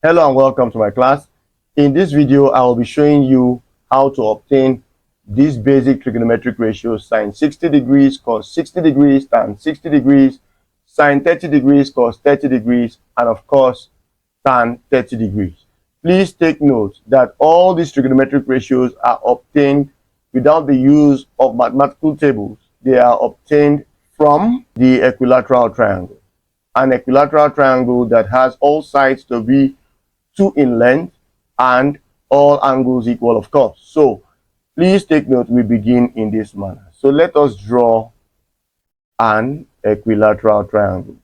Hello and welcome to my class. In this video, I will be showing you how to obtain these basic trigonometric ratios: sine 60 degrees, cos 60 degrees, tan 60 degrees, sine 30 degrees, cos 30 degrees, and of course, tan 30 degrees. Please take note that all these trigonometric ratios are obtained without the use of mathematical tables. They are obtained from the equilateral triangle. An equilateral triangle that has all sides to be 2 in length and all angles equal, of course. So please take note, we begin in this manner. So let us draw an equilateral triangle.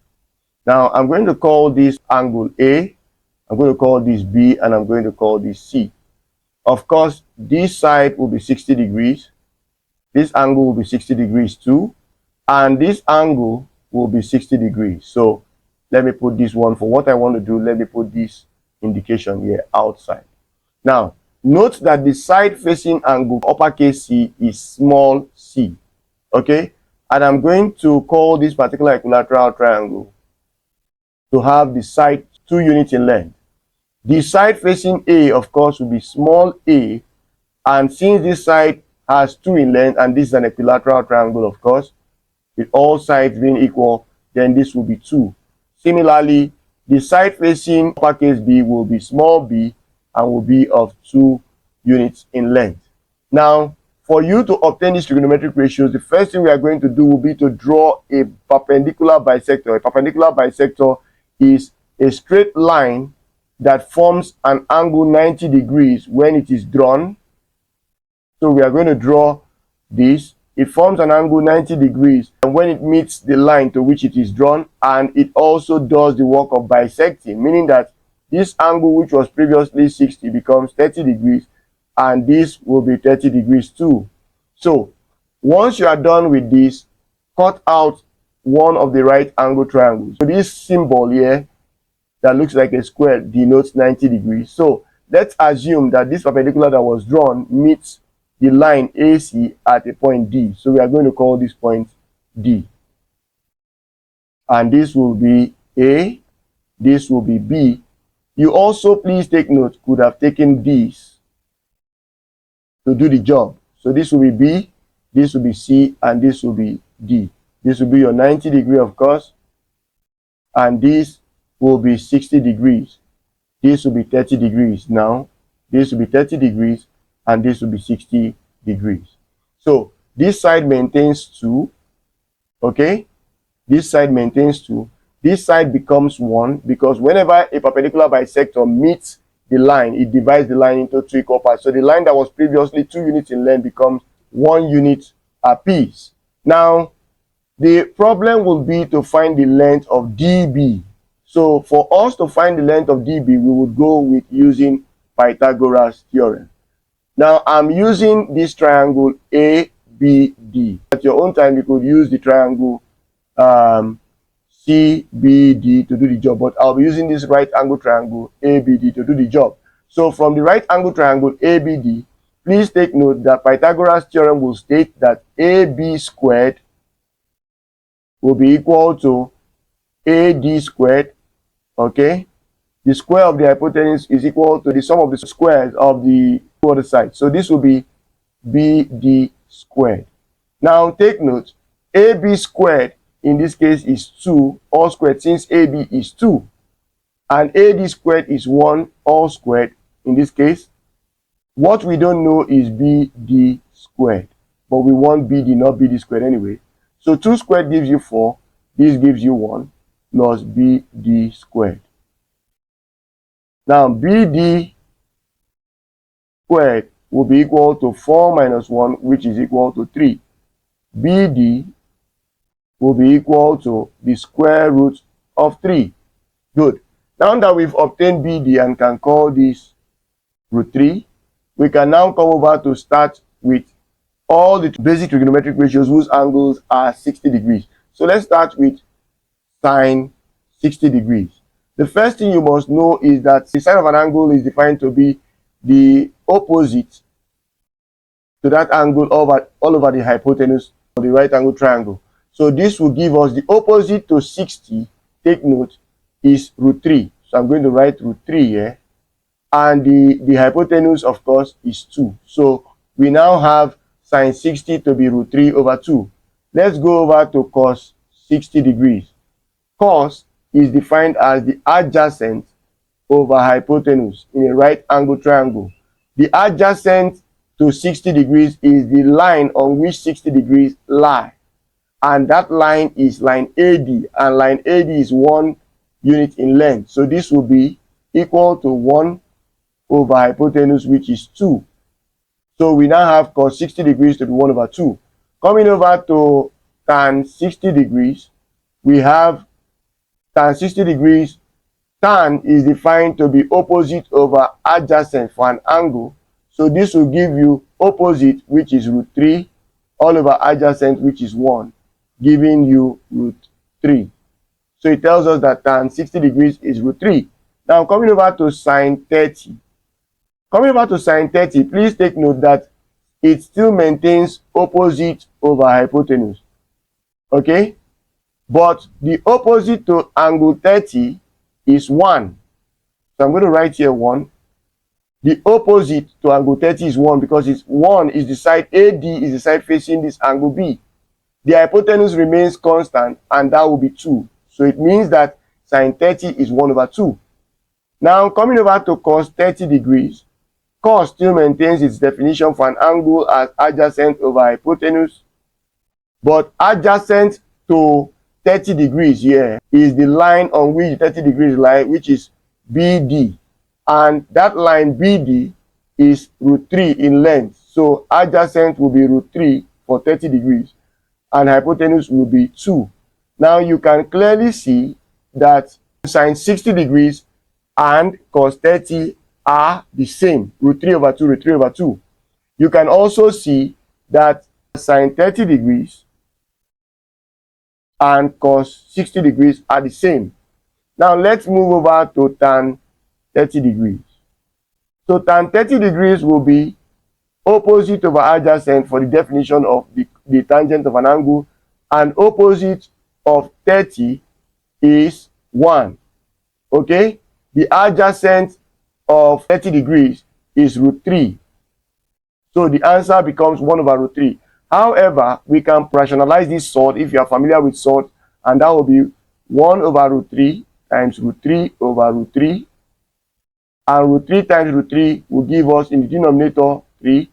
Now I'm going to call this angle A, I'm going to call this B, and I'm going to call this C. Of course, this side will be 60 degrees, this angle will be 60 degrees too, and this angle will be 60 degrees. So let me put this one for what I want to do. Let me put this indication here outside. Now note that the side facing angle uppercase C is small c, okay, and I'm going to call this particular equilateral triangle to have the side 2 units in length. The side facing A, of course, will be small a, and since this side has 2 in length and this is an equilateral triangle, of course, with all sides being equal, then this will be 2. Similarly, the side facing uppercase B will be small b and will be of 2 units in length. Now, for you to obtain these trigonometric ratios, the first thing we are going to do will be to draw a perpendicular bisector. A perpendicular bisector is a straight line that forms an angle 90 degrees when it is drawn. So we are going to draw this. It forms an angle 90 degrees and when it meets the line to which it is drawn, and it also does the work of bisecting, meaning that this angle, which was previously 60, becomes 30 degrees, and this will be 30 degrees too. So once you are done with this, cut out one of the right angle triangles. So this symbol here that looks like a square denotes 90 degrees. So let's assume that this perpendicular that was drawn meets the line AC at a point D. So we are going to call this point D. And this will be A, this will be B. You also, please take note, could have taken these to do the job. So this will be B, this will be C, and this will be D. This will be your 90 degree, of course, and this will be 60 degrees. This will be 30 degrees. Now, this will be 30 degrees, and this will be 60 degrees. So this side maintains 2, okay? This side maintains 2. This side becomes 1 because whenever a perpendicular bisector meets the line, it divides the line into 2 equal parts. So the line that was previously 2 units in length becomes 1 unit apiece. Now, the problem will be to find the length of DB. So for us to find the length of DB, we would go with using Pythagoras theorem. Now I'm using this triangle ABD. At your own time, you could use the triangle CBD to do the job, but I'll be using this right angle triangle ABD to do the job. So from the right angle triangle ABD, please take note that Pythagoras theorem will state that AB squared will be equal to AD squared, okay? The square of the hypotenuse is equal to the sum of the squares of the two other sides. So this will be BD squared. Now take note, AB squared in this case is 2 all squared, since AB is 2. And AD squared is 1 all squared in this case. What we don't know is BD squared, but we want BD, not BD squared anyway. So 2 squared gives you 4, this gives you 1, plus BD squared. Now BD squared will be equal to 4 minus 1, which is equal to 3. BD will be equal to the square root of 3. Good. Now that we've obtained BD and can call this root 3, we can now come over to start with all the basic trigonometric ratios whose angles are 60 degrees. So let's start with sine 60 degrees. The first thing you must know is that the sine of an angle is defined to be the opposite to that angle all over the hypotenuse of the right angle triangle. So this will give us the opposite to 60, take note, is root 3. So I'm going to write root 3 here. And the hypotenuse, of course, is 2. So we now have sine 60 to be root 3 over 2. Let's go over to cos 60 degrees. Cos is defined as the adjacent over hypotenuse in a right angle triangle. The adjacent to 60 degrees is the line on which 60 degrees lie. And that line is line AD. And line AD is 1 unit in length. So this will be equal to 1 over hypotenuse, which is 2. So we now have cos 60 degrees to be 1 over 2. Coming over to tan 60 degrees, we have tan 60 degrees. Tan is defined to be opposite over adjacent for an angle. So this will give you opposite, which is root 3, all over adjacent, which is 1, giving you root 3. So it tells us that tan 60 degrees is root 3. Now coming over to sine 30. Coming over to sine 30, please take note that it still maintains opposite over hypotenuse. Okay? But the opposite to angle 30 is 1. So I'm going to write here 1. The opposite to angle 30 is 1 because it's 1 is the side AD is the side facing this angle B. The hypotenuse remains constant and that will be 2. So it means that sine 30 is 1 over 2. Now coming over to cos 30 degrees. Cos still maintains its definition for an angle as adjacent over hypotenuse. But adjacent to 30 degrees here is the line on which 30 degrees lie, which is BD. And that line BD is root 3 in length. So adjacent will be root 3 for 30 degrees. And hypotenuse will be 2. Now you can clearly see that sine 60 degrees and cos 30 are the same, root 3 over 2, root 3 over 2. You can also see that sine 30 degrees and cos 60 degrees are the same. Now let's move over to tan 30 degrees. So tan 30 degrees will be opposite over adjacent for the definition of the tangent of an angle, and opposite of 30 is 1. Okay? The adjacent of 30 degrees is root 3. So the answer becomes 1 over root 3. However, we can rationalize this sort if you are familiar with sort, and that will be 1 over root 3 times root 3 over root 3. And root 3 times root 3 will give us in the denominator 3.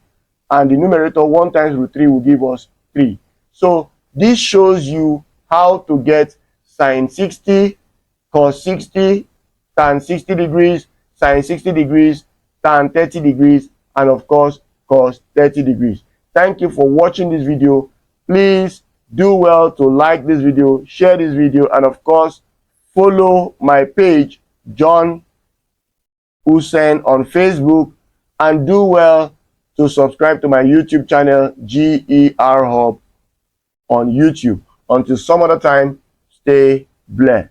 And the numerator 1 times root 3 will give us 3. So this shows you how to get sine 60, cos 60, tan 60 degrees, sine 60 degrees, tan 30 degrees, and of course cos 30 degrees. Thank you for watching this video. Please do well to like this video, share this video, and of course follow my page John Hussein on Facebook, and do well to subscribe to my YouTube channel GER Hub on YouTube. Until some other time, stay blessed.